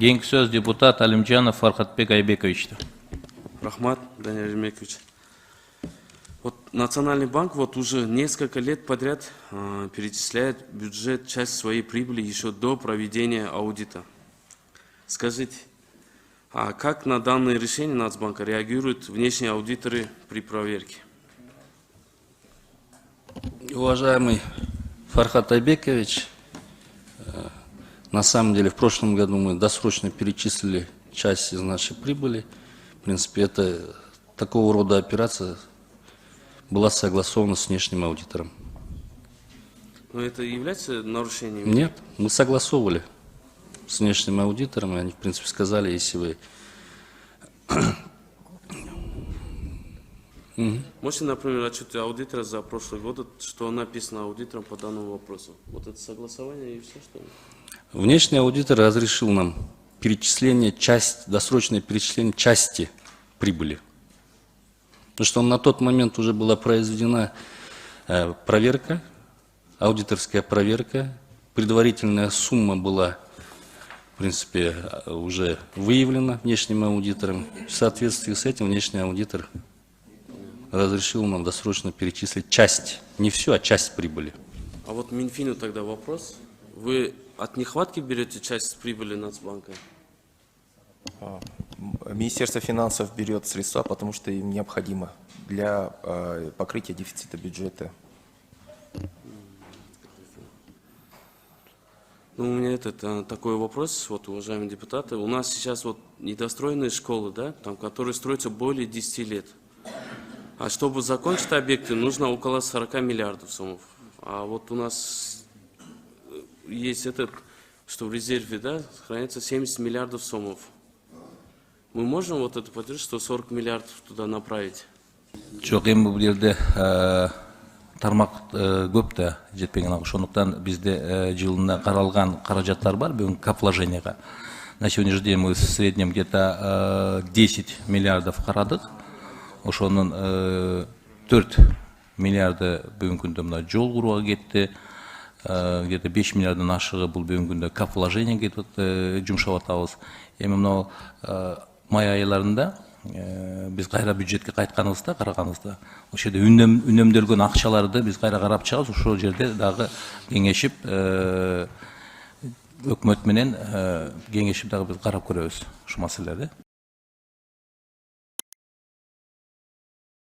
Кийинки сөз депутат Алимжанов Фархатбек Айбековичтер. Рахмат, Даниил Ремекович. Вот Национальный банк вот уже несколько лет подряд перечисляет в бюджет часть своей прибыли еще до проведения аудита. Скажите, а как на данное решение Нацбанка реагируют внешние аудиторы при проверке? Уважаемый Фархат Айбекович, на самом деле в прошлом году мы досрочно перечислили часть из нашей прибыли. В принципе, это такого рода операция была согласована с внешним аудитором. Но это является нарушением? Нет, мы согласовывали с внешним аудитором, и они, в принципе, сказали, если вы... Можете, например, отчет аудитора за прошлый год, что написано аудитором по данному вопросу? Вот это согласование и все, что ли? Внешний аудитор разрешил нам перечисление, досрочное перечисление части прибыли. Потому что на тот момент уже была произведена проверка, аудиторская проверка, предварительная сумма была, в принципе, уже выявлена внешним аудитором. В соответствии с этим внешний аудитор разрешил нам досрочно перечислить часть, не все, а часть прибыли. А вот Минфину тогда вопрос. Вы от нехватки берете часть прибыли Нацбанка? Министерство финансов берет средства, потому что им необходимо для покрытия дефицита бюджета. Ну, у меня такой вопрос, вот, уважаемые депутаты. У нас сейчас вот недостроенные школы, да, там, которые строятся более 10 лет. А чтобы закончить объекты, нужно около 40 миллиардов сомов. А вот у нас есть что в резерве, да, хранится 70 миллиардов сомов. Мы можем вот это поддержать, что 40 миллиардов туда направить? Жоқ, эми бул жерде тармак көп да жетпеген. Ошондуктан бизде жылына каралган каражаттар бар бүгүн капвложенияга. На сегодняшний день мы в среднем где-то 10 миллиардов карадык. Ошонун 4 миллиарды бүгүнкү күндө мына жол курууга кетти. Где-то 5 миллиардын ашыгы бул бүгүнкү күндө капвложение кетип жумшап атабыз. Эми мына май айларында biz кайра бюджетке кайтканыбызда караганыбызда ошол жерде үнөмдөлгөн акчаларды биз кайра карап чыгабыз. Ошол жерде дагы кеңешип өкмөт менен кеңешип дагы биз карап көрөбүз ушул маселелерди.